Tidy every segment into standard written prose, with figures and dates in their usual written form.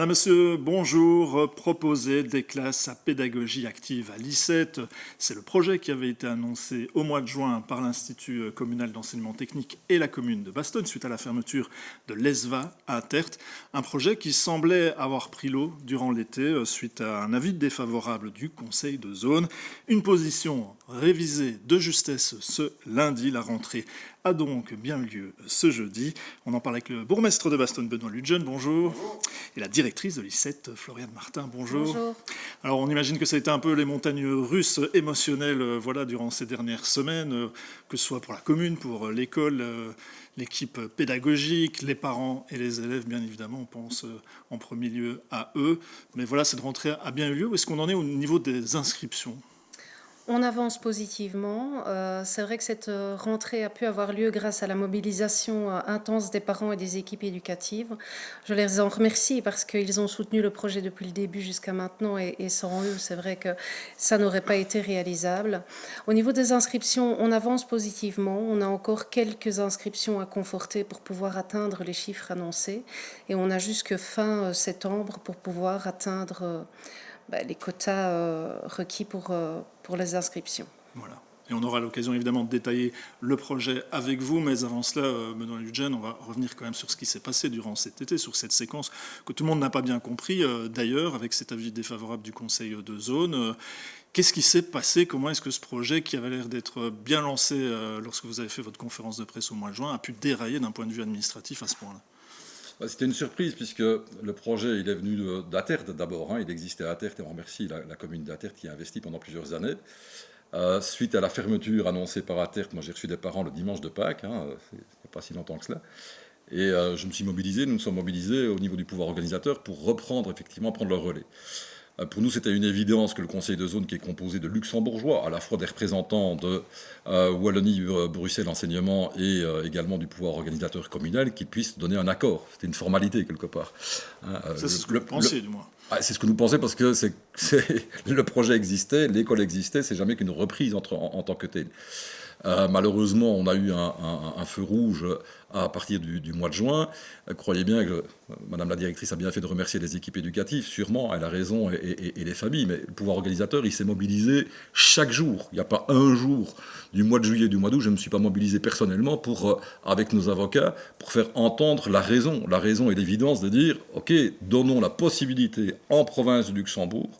Madame, Monsieur, bonjour. Proposer des classes à pédagogie active à l'ICET, c'est le projet qui avait été annoncé au mois de juin par l'Institut communal d'enseignement technique et la commune de Bastogne suite à la fermeture de l'ESVA à Tertre. Un projet qui semblait avoir pris l'eau durant l'été suite à un avis défavorable du conseil de zone. Une position révisée de justesse ce lundi. La rentrée a donc bien eu lieu ce jeudi. On en parle avec le bourgmestre de Bastogne, Benoît Ludgen, bonjour. Et la directrice de l'ICET, Floriane Martin, bonjour. Bonjour. Alors on imagine que ça a été un peu les montagnes russes émotionnelles durant ces dernières semaines, que ce soit pour la commune, pour l'école, l'équipe pédagogique, les parents et les élèves, bien évidemment, on pense en premier lieu à eux. Mais voilà, cette rentrée a bien eu lieu. Où est-ce qu'on en est au niveau des inscriptions ? On avance positivement. C'est vrai que cette rentrée a pu avoir lieu grâce à la mobilisation intense des parents et des équipes éducatives. Je les en remercie parce qu'ils ont soutenu le projet depuis le début jusqu'à maintenant et sans eux, c'est vrai que ça n'aurait pas été réalisable. Au niveau des inscriptions, on avance positivement. On a encore quelques inscriptions à conforter pour pouvoir atteindre les chiffres annoncés et on a jusque fin septembre pour pouvoir atteindre les quotas requis pour les inscriptions. Voilà. Et on aura l'occasion évidemment de détailler le projet avec vous, mais avant cela, Benoît Ludgen, on va revenir quand même sur ce qui s'est passé durant cet été, sur cette séquence que tout le monde n'a pas bien compris, d'ailleurs, avec cet avis défavorable du conseil de zone. Qu'est-ce qui s'est passé ? Comment est-ce que ce projet, qui avait l'air d'être bien lancé lorsque vous avez fait votre conférence de presse au mois de juin, a pu dérailler d'un point de vue administratif à ce point-là ? C'était une surprise puisque le projet il est venu d'Aterte d'abord. Il existait à Aterte et on remercie la commune d'Aterte qui a investi pendant plusieurs années. Suite à la fermeture annoncée par Aterte, moi j'ai reçu des parents le dimanche de Pâques, il n'y a pas si longtemps que cela. Et je me suis mobilisé, nous nous sommes mobilisés au niveau du pouvoir organisateur pour prendre le relais. Pour nous, c'était une évidence que le conseil de zone, qui est composé de luxembourgeois, à la fois des représentants de Wallonie, Bruxelles Enseignement et également du pouvoir organisateur communal, qu'ils puissent donner un accord. C'était une formalité, quelque part. C'est ce que vous pensez, du moins. C'est ce que nous pensons parce que le projet existait, l'école existait, c'est jamais qu'une reprise en tant que telle. Malheureusement, on a eu un feu rouge à partir du mois de juin. Croyez bien que Madame la directrice a bien fait de remercier les équipes éducatives, sûrement, elle a raison, et les familles, mais le pouvoir organisateur, il s'est mobilisé chaque jour. Il n'y a pas un jour du mois de juillet, du mois d'août, je ne me suis pas mobilisé personnellement avec nos avocats pour faire entendre la raison et l'évidence de dire, ok, donnons la possibilité en province du Luxembourg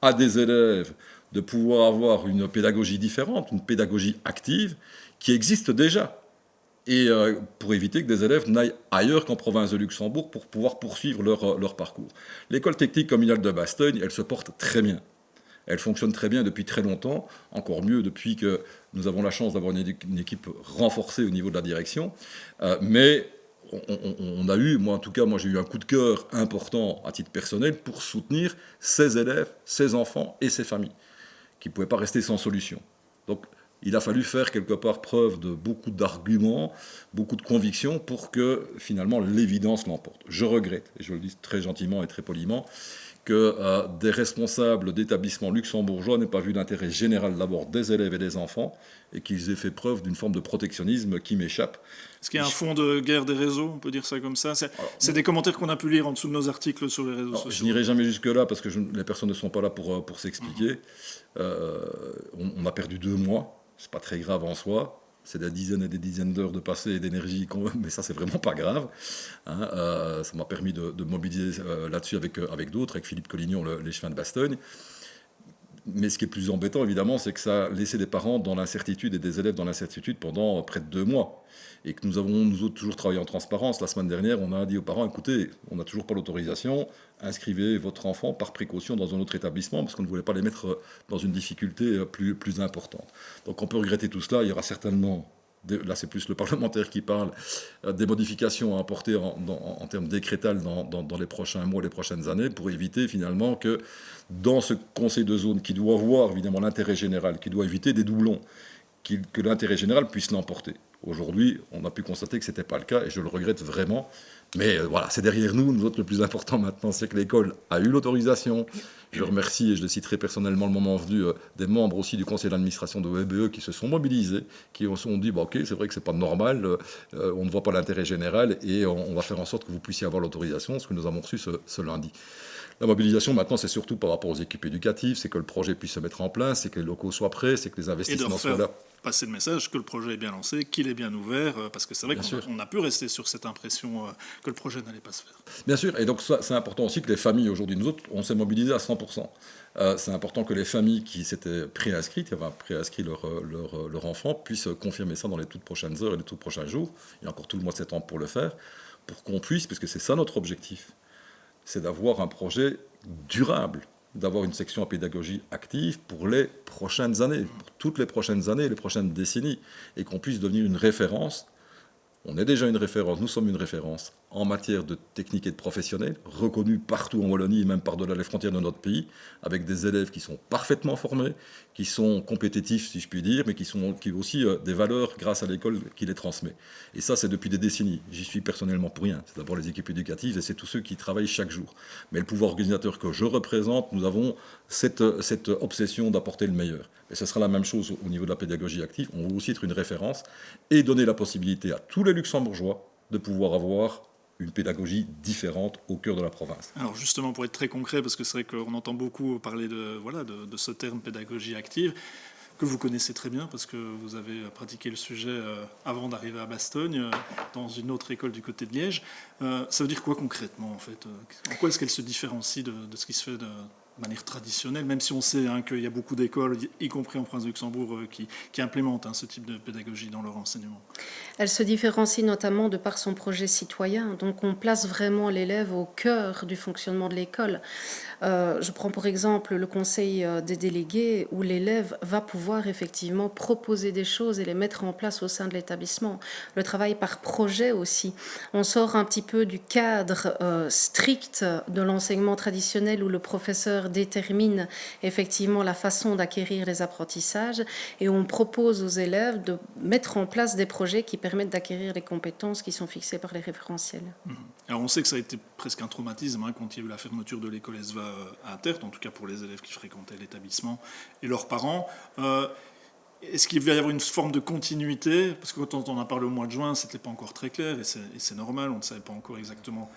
à des élèves de pouvoir avoir une pédagogie différente, une pédagogie active, qui existe déjà. Et pour éviter que des élèves n'aillent ailleurs qu'en province de Luxembourg pour pouvoir poursuivre leur parcours. L'école technique communale de Bastogne, elle se porte très bien. Elle fonctionne très bien depuis très longtemps, encore mieux depuis que nous avons la chance d'avoir une équipe renforcée au niveau de la direction. Mais on a eu, moi j'ai eu un coup de cœur important à titre personnel pour soutenir ces élèves, ces enfants et ces familles qui ne pouvaient pas rester sans solution. Donc il a fallu faire quelque part preuve de beaucoup d'arguments, beaucoup de convictions pour que finalement l'évidence l'emporte. Je regrette, et je le dis très gentiment et très poliment, que des responsables d'établissements luxembourgeois n'aient pas vu l'intérêt général d'abord des élèves et des enfants et qu'ils aient fait preuve d'une forme de protectionnisme qui m'échappe. Est-ce qu'il y a un fond de guerre des réseaux, on peut dire ça comme ça ? C'est des commentaires qu'on a pu lire en dessous de nos articles sur les réseaux sociaux. Je n'irai jamais jusque-là parce que les personnes ne sont pas là pour s'expliquer. On a perdu 2 mois, c'est pas très grave en soi. C'est des dizaines et des dizaines d'heures de passé et d'énergie, mais ça, c'est vraiment pas grave. Ça m'a permis de mobiliser là-dessus avec d'autres, avec Philippe Collignon, l'échevin de Bastogne. Mais ce qui est plus embêtant, évidemment, c'est que ça a laissé des parents dans l'incertitude et des élèves dans l'incertitude pendant près de 2 mois. Et que nous avons, nous autres, toujours travaillé en transparence. La semaine dernière, on a dit aux parents, écoutez, on n'a toujours pas l'autorisation, inscrivez votre enfant par précaution dans un autre établissement, parce qu'on ne voulait pas les mettre dans une difficulté plus importante. Donc on peut regretter tout cela. Il y aura certainement, là c'est plus le parlementaire qui parle, des modifications à apporter en termes décrétales dans les prochains mois, les prochaines années, pour éviter finalement que dans ce conseil de zone qui doit voir évidemment l'intérêt général, qui doit éviter des doublons, que l'intérêt général puisse l'emporter. Aujourd'hui, on a pu constater que ce n'était pas le cas, et je le regrette vraiment, Mais voilà, c'est derrière nous. Nous autres, le plus important maintenant, c'est que l'école a eu l'autorisation. Je remercie, et je le citerai personnellement le moment venu, des membres aussi du conseil d'administration de WBE qui se sont mobilisés, qui se sont dit, bah, ok, c'est vrai que c'est pas normal, on ne voit pas l'intérêt général et on va faire en sorte que vous puissiez avoir l'autorisation, ce que nous avons reçu ce lundi. La mobilisation, maintenant, c'est surtout par rapport aux équipes éducatives, c'est que le projet puisse se mettre en place, c'est que les locaux soient prêts, c'est que les investissements soient là. Passer le message que le projet est bien lancé, qu'il est bien ouvert, parce que c'est vrai qu'on a pu rester sur cette impression que le projet n'allait pas se faire. Bien sûr, et donc c'est important aussi que les familles, aujourd'hui, nous autres, on s'est mobilisés à 100%. C'est important que les familles qui s'étaient préinscrites, qui avaient préinscrit leur enfant, puissent confirmer ça dans les toutes prochaines heures et les tout prochains jours. Il y a encore tout le mois de septembre pour le faire, pour qu'on puisse, parce que c'est ça notre objectif, c'est d'avoir un projet durable, d'avoir une section à pédagogie active pour les prochaines années, pour toutes les prochaines années, les prochaines décennies, et qu'on puisse devenir une référence. On est déjà une référence, nous sommes une référence en matière de technique et de professionnels, reconnus partout en Wallonie et même par-delà les frontières de notre pays, avec des élèves qui sont parfaitement formés, qui sont compétitifs, si je puis dire, mais qui ont aussi des valeurs grâce à l'école qui les transmet. Et ça, c'est depuis des décennies. J'y suis personnellement pour rien. C'est d'abord les équipes éducatives et c'est tous ceux qui travaillent chaque jour. Mais le pouvoir organisateur que je représente, nous avons cette obsession d'apporter le meilleur. Et ce sera la même chose au niveau de la pédagogie active. On veut aussi être une référence et donner la possibilité à tous les Luxembourgeois de pouvoir avoir une pédagogie différente au cœur de la province. Alors justement, pour être très concret, parce que c'est vrai qu'on entend beaucoup parler de ce terme pédagogie active, que vous connaissez très bien, parce que vous avez pratiqué le sujet avant d'arriver à Bastogne, dans une autre école du côté de Liège. Ça veut dire quoi concrètement, en fait ? En quoi est-ce qu'elle se différencie de ce qui se fait de manière traditionnelle, même si on sait qu'il y a beaucoup d'écoles, y compris en province de Luxembourg, qui implémentent ce type de pédagogie dans leur enseignement. Elle se différencie notamment de par son projet citoyen. Donc on place vraiment l'élève au cœur du fonctionnement de l'école. Je prends pour exemple le conseil des délégués où l'élève va pouvoir effectivement proposer des choses et les mettre en place au sein de l'établissement. Le travail par projet aussi. On sort un petit peu du cadre strict de l'enseignement traditionnel où le professeur détermine effectivement la façon d'acquérir les apprentissages et on propose aux élèves de mettre en place des projets qui permettent d'acquérir les compétences qui sont fixées par les référentiels. Alors on sait que ça a été presque un traumatisme quand il y a eu la fermeture de l'école ESVA à Tertre, en tout cas pour les élèves qui fréquentaient l'établissement et leurs parents. Est-ce qu'il va y avoir une forme de continuité ? Parce que quand on en a parlé au mois de juin, ce n'était pas encore très clair et c'est normal, on ne savait pas encore exactement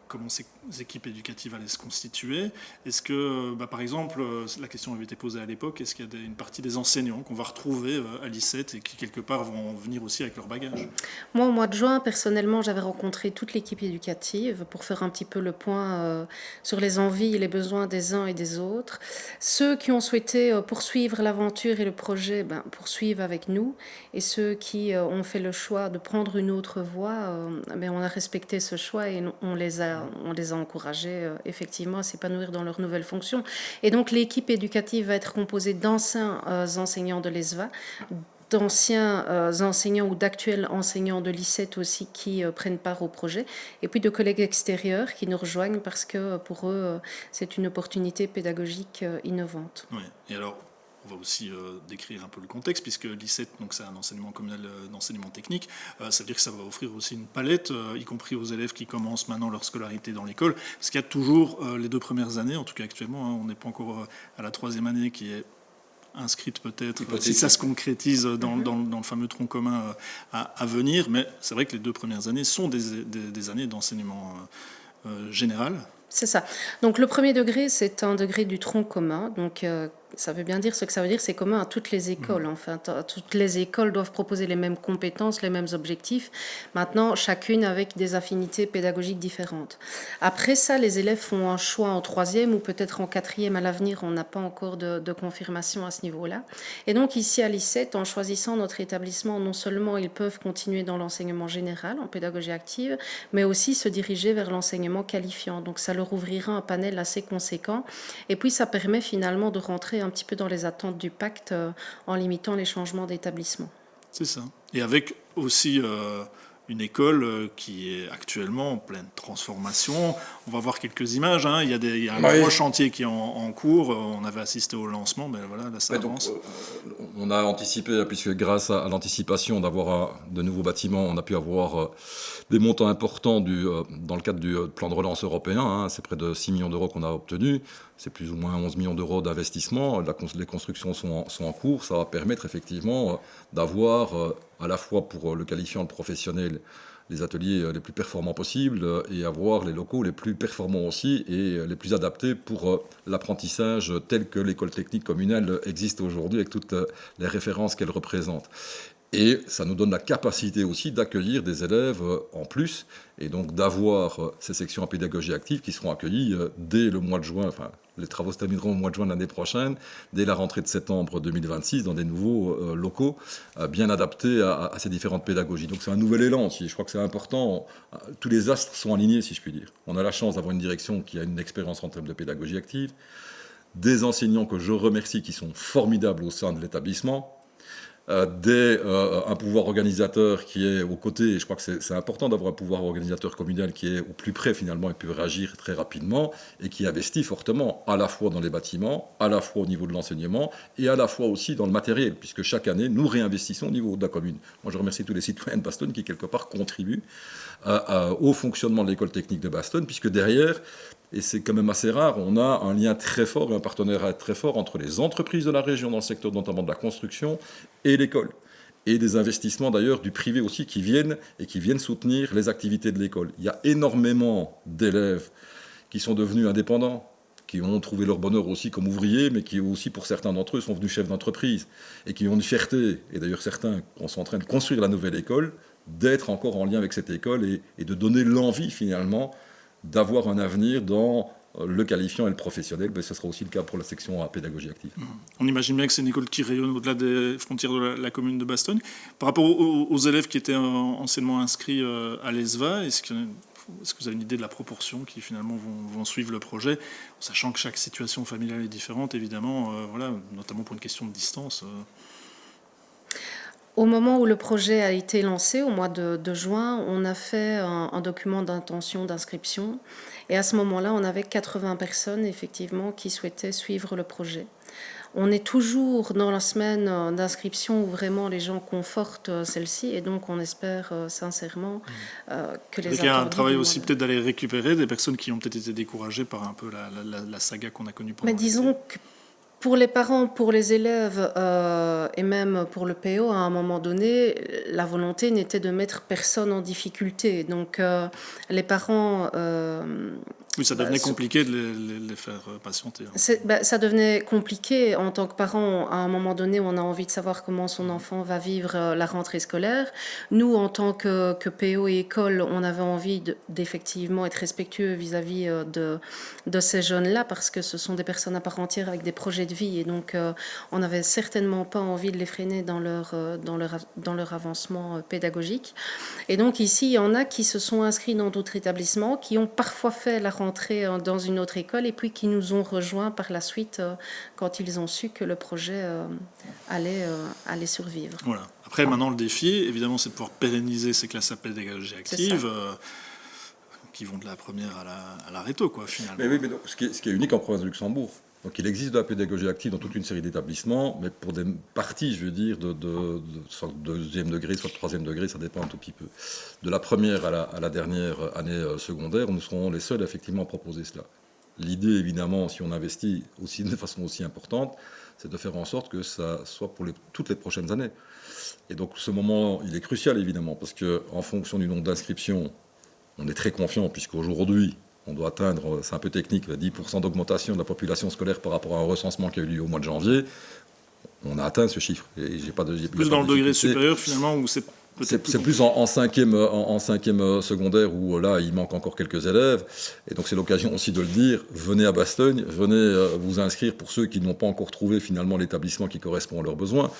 comment ces équipes éducatives allaient se constituer. Est-ce que, par exemple, la question avait été posée à l'époque, est-ce qu'il y a une partie des enseignants qu'on va retrouver à l'ICET et qui, quelque part, vont venir aussi avec leur bagage ? Moi, au mois de juin, personnellement, j'avais rencontré toute l'équipe éducative pour faire un petit peu le point sur les envies et les besoins des uns et des autres. Ceux qui ont souhaité poursuivre l'aventure et le projet poursuivent avec nous. Et ceux qui ont fait le choix de prendre une autre voie, on a respecté ce choix et on les a encouragés effectivement à s'épanouir dans leurs nouvelles fonctions. Et donc l'équipe éducative va être composée d'anciens enseignants de l'ESVA, d'anciens enseignants ou d'actuels enseignants de l'ICET aussi qui prennent part au projet, et puis de collègues extérieurs qui nous rejoignent parce que pour eux, c'est une opportunité pédagogique innovante. Oui, et alors on va aussi décrire un peu le contexte, puisque l'ICET, donc c'est un enseignement communal d'enseignement technique, ça veut dire que ça va offrir aussi une palette, y compris aux élèves qui commencent maintenant leur scolarité dans l'école, parce qu'il y a toujours les 2 premières années, en tout cas actuellement, on n'est pas encore à la 3e année qui est inscrite peut-être, si ça se concrétise dans le fameux tronc commun à venir, mais c'est vrai que les 2 premières années sont des années d'enseignement général. C'est ça. Donc le premier degré, c'est un degré du tronc commun, donc ça veut bien dire ce que ça veut dire, c'est commun à toutes les écoles. Enfin, toutes les écoles doivent proposer les mêmes compétences, les mêmes objectifs. Maintenant, chacune avec des affinités pédagogiques différentes. Après ça, les élèves font un choix en 3e ou peut-être en 4e à l'avenir. On n'a pas encore de confirmation à ce niveau-là. Et donc ici à l'ICET, en choisissant notre établissement, non seulement ils peuvent continuer dans l'enseignement général, en pédagogie active, mais aussi se diriger vers l'enseignement qualifiant. Donc ça leur ouvrira un panel assez conséquent. Et puis ça permet finalement de rentrer un petit peu dans les attentes du pacte en limitant les changements d'établissement. C'est ça. Et avec aussi une école qui est actuellement en pleine transformation. On va voir quelques images. Il y a un gros chantier qui est en cours. On avait assisté au lancement, mais voilà, là ça avance. Donc, on a anticipé, puisque grâce à l'anticipation d'avoir de nouveaux bâtiments, on a pu avoir des montants importants dans le cadre du plan de relance européen. Hein. C'est près de 6 millions d'euros qu'on a obtenus. C'est plus ou moins 11 millions d'euros d'investissement. Les constructions sont en cours. Ça va permettre effectivement d'avoir, à la fois pour le qualifiant, le professionnel, les ateliers les plus performants possibles et avoir les locaux les plus performants aussi et les plus adaptés pour l'apprentissage tel que l'école technique communale existe aujourd'hui avec toutes les références qu'elle représente. Et ça nous donne la capacité aussi d'accueillir des élèves en plus et donc d'avoir ces sections en pédagogie active qui seront accueillies dès le mois de juin, enfin les travaux se termineront au mois de juin de l'année prochaine, dès la rentrée de septembre 2026 dans des nouveaux locaux bien adaptés à ces différentes pédagogies. Donc c'est un nouvel élan aussi, je crois que c'est important, tous les astres sont alignés si je puis dire. On a la chance d'avoir une direction qui a une expérience en termes de pédagogie active, des enseignants que je remercie qui sont formidables au sein de l'établissement, un pouvoir organisateur qui est aux côtés, et je crois que c'est important d'avoir un pouvoir organisateur communal qui est au plus près finalement et peut réagir très rapidement et qui investit fortement à la fois dans les bâtiments, à la fois au niveau de l'enseignement et à la fois aussi dans le matériel, puisque chaque année nous réinvestissons au niveau de la commune. Moi je remercie tous les citoyens de Bastogne qui quelque part contribuent au fonctionnement de l'école technique de Bastogne, puisque derrière, et c'est quand même assez rare, on a un lien très fort, un partenariat très fort entre les entreprises de la région dans le secteur notamment de la construction et l'école. Et des investissements d'ailleurs du privé aussi qui viennent soutenir les activités de l'école. Il y a énormément d'élèves qui sont devenus indépendants, qui ont trouvé leur bonheur aussi comme ouvriers, mais qui aussi, pour certains d'entre eux, sont devenus chefs d'entreprise et qui ont une fierté, et d'ailleurs certains sont en train de construire la nouvelle école, d'être encore en lien avec cette école et de donner l'envie finalement d'avoir un avenir dans le qualifiant et le professionnel. Mais ce sera aussi le cas pour la section à pédagogie active. On imagine bien que c'est une école qui rayonne au-delà des frontières de la commune de Bastogne. Par rapport aux élèves qui étaient anciennement inscrits à l'ESVA, est-ce que vous avez une idée de la proportion qui finalement vont suivre le projet, sachant que chaque situation familiale est différente, évidemment, notamment pour une question de distance Au moment où le projet a été lancé, au mois de juin, on a fait un document d'intention d'inscription. Et à ce moment-là, on avait 80 personnes, effectivement, qui souhaitaient suivre le projet. On est toujours dans la semaine d'inscription où vraiment les gens confortent celle-ci. Et donc, on espère sincèrement que les... Il y a un travail aussi peut-être d'aller récupérer des personnes qui ont peut-être été découragées par un peu la saga qu'on a connue pendant Mais disons que pour les parents, pour les élèves et même pour le PO, à un moment donné, la volonté n'était de mettre personne en difficulté. Donc les parents... oui, ça devenait compliqué de les faire patienter. Ça devenait compliqué en tant que parent. À un moment donné, on a envie de savoir comment son enfant va vivre la rentrée scolaire. Nous, en tant que PO et école, on avait envie d'effectivement être respectueux vis-à-vis de ces jeunes-là parce que ce sont des personnes à part entière avec des projets de vie. Et donc, on n'avait certainement pas envie de les freiner dans leur avancement pédagogique. Et donc, ici, il y en a qui se sont inscrits dans d'autres établissements, qui ont parfois fait la rentrée dans une autre école et puis qui nous ont rejoints par la suite quand ils ont su que le projet allait survivre. Voilà. Après, maintenant, le défi, évidemment, c'est de pouvoir pérenniser ces classes à pédagogie active qui vont de la première à la réto, quoi, finalement. Mais oui, mais donc, ce qui est unique en province de Luxembourg. Donc il existe de la pédagogie active dans toute une série d'établissements, mais pour des parties, je veux dire, soit de deuxième degré, soit de troisième degré, ça dépend un tout petit peu. De la première à la dernière année secondaire, nous serons les seuls effectivement à proposer cela. L'idée, évidemment, si on investit aussi de façon aussi importante, c'est de faire en sorte que ça soit pour toutes les prochaines années. Et donc ce moment, il est crucial, évidemment, parce qu'en fonction du nombre d'inscriptions, on est très confiant, puisqu'aujourd'hui, on doit atteindre, c'est un peu technique, 10% d'augmentation de la population scolaire par rapport à un recensement qui a eu lieu au mois de janvier. On a atteint ce chiffre. Et plus dans le degré supérieur, finalement, où c'est peut-être c'est plus en cinquième secondaire où là, il manque encore quelques élèves. Et donc, c'est l'occasion aussi de le dire. Venez à Bastogne, venez vous inscrire pour ceux qui n'ont pas encore trouvé finalement l'établissement qui correspond à leurs besoins.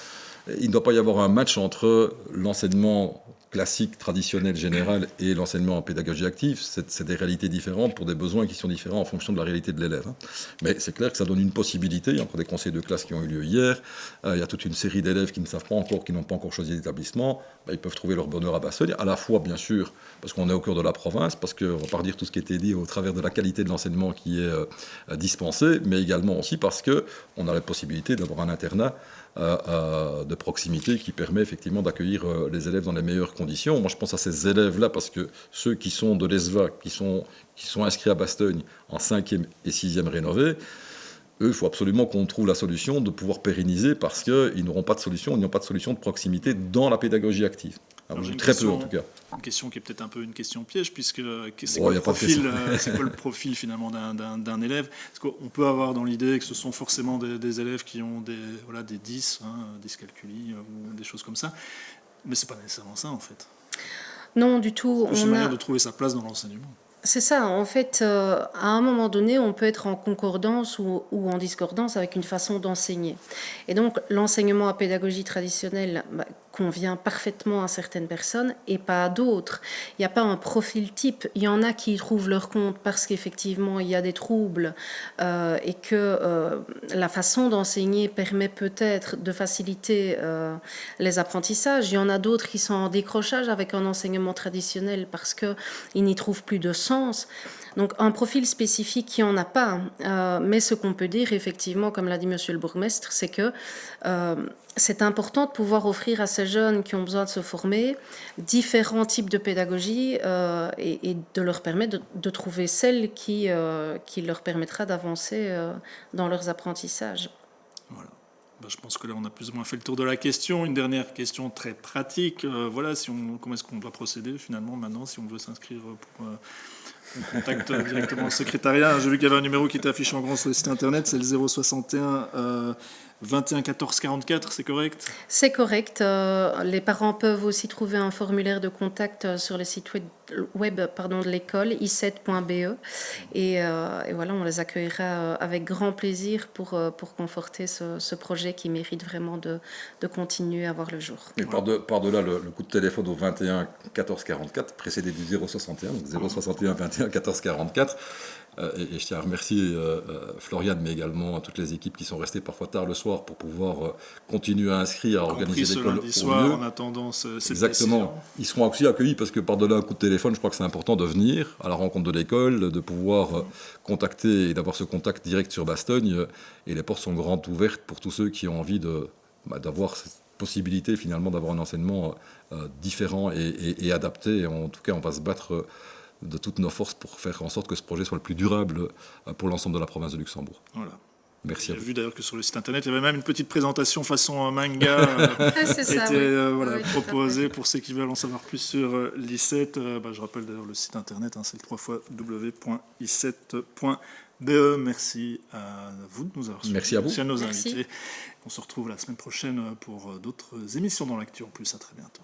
Il ne doit pas y avoir un match entre l'enseignement classique, traditionnel, général et l'enseignement en pédagogie active. C'est des réalités différentes pour des besoins qui sont différents en fonction de la réalité de l'élève. Mais c'est clair que ça donne une possibilité. Il y a encore des conseils de classe qui ont eu lieu hier. Il y a toute une série d'élèves qui ne savent pas encore, qui n'ont pas encore choisi d'établissement. Ils peuvent trouver leur bonheur à Bastogne, à la fois, bien sûr, parce qu'on est au cœur de la province, parce qu'on ne va pas redire tout ce qui a été dit au travers de la qualité de l'enseignement qui est dispensé, mais également aussi parce qu'on a la possibilité d'avoir un internat de proximité qui permet effectivement d'accueillir les élèves dans les meilleures conditions. Moi, je pense à ces élèves-là parce que ceux qui sont de l'ESVA, qui sont inscrits à Bastogne en 5e et 6e rénové, eux, il faut absolument qu'on trouve la solution de pouvoir pérenniser parce qu'ils n'auront pas de solution, ils n'ont pas de solution de proximité dans la pédagogie active. Alors, très peu en tout cas. Une question qui est peut-être un peu une question piège, puisque c'est Oh, quoi le profil finalement d'un élève? Parce qu'on peut avoir dans l'idée que ce sont forcément des élèves qui ont des 10, dyscalculie ou des choses comme ça, mais c'est pas nécessairement ça en fait. Non, du tout. C'est une manière de trouver sa place dans l'enseignement. C'est ça, en fait, à un moment donné, on peut être en concordance ou en discordance avec une façon d'enseigner. Et donc, l'enseignement à pédagogie traditionnelle convient parfaitement à certaines personnes et pas à d'autres. Il n'y a pas un profil type. Il y en a qui y trouvent leur compte parce qu'effectivement, il y a des troubles et que la façon d'enseigner permet peut-être de faciliter les apprentissages. Il y en a d'autres qui sont en décrochage avec un enseignement traditionnel parce qu'ils n'y trouvent plus de sens. Donc un profil spécifique, il n'y en a pas. Mais ce qu'on peut dire, effectivement, comme l'a dit Monsieur le bourgmestre, c'est que c'est important de pouvoir offrir à ces jeunes qui ont besoin de se former différents types de pédagogie et de leur permettre de trouver celle qui leur permettra d'avancer dans leurs apprentissages. Voilà. Je pense que là, on a plus ou moins fait le tour de la question. Une dernière question très pratique. Voilà, comment est-ce qu'on doit procéder finalement maintenant si on veut s'inscrire pour... On contacte directement le secrétariat. J'ai vu qu'il y avait un numéro qui était affiché en grand sur le site internet, c'est le 061 21 14 44, c'est correct? C'est correct. Les parents peuvent aussi trouver un formulaire de contact sur le site web de l'école, i7.be. Et voilà, on les accueillera avec grand plaisir pour conforter ce projet qui mérite vraiment de continuer à voir le jour. Et par-delà le coup de téléphone au 21 14 44, précédé du 061, donc 061 21 14 44. Et je tiens à remercier Floriane, mais également toutes les équipes qui sont restées parfois tard le soir pour pouvoir continuer à inscrire, à organiser l'école au mieux. En attendant cette Exactement. décision. Ils seront aussi accueillis parce que par-delà un coup de téléphone, je crois que c'est important de venir à la rencontre de l'école, de pouvoir contacter et d'avoir ce contact direct sur Bastogne. Et les portes sont grandes ouvertes pour tous ceux qui ont envie d'avoir cette possibilité finalement d'avoir un enseignement différent et adapté. Et en tout cas, on va se battre de toutes nos forces pour faire en sorte que ce projet soit le plus durable pour l'ensemble de la province de Luxembourg. Voilà. Merci à vous. J'ai vu d'ailleurs que sur le site internet, il y avait même une petite présentation façon manga qui était proposée pour ceux qui veulent en savoir plus sur l'I7. Je rappelle d'ailleurs le site internet, c'est le www.i7.be. Merci à vous de nous avoir suivis. Merci à vous. Merci à nos invités. On se retrouve la semaine prochaine pour d'autres émissions dans l'actu en plus. À très bientôt.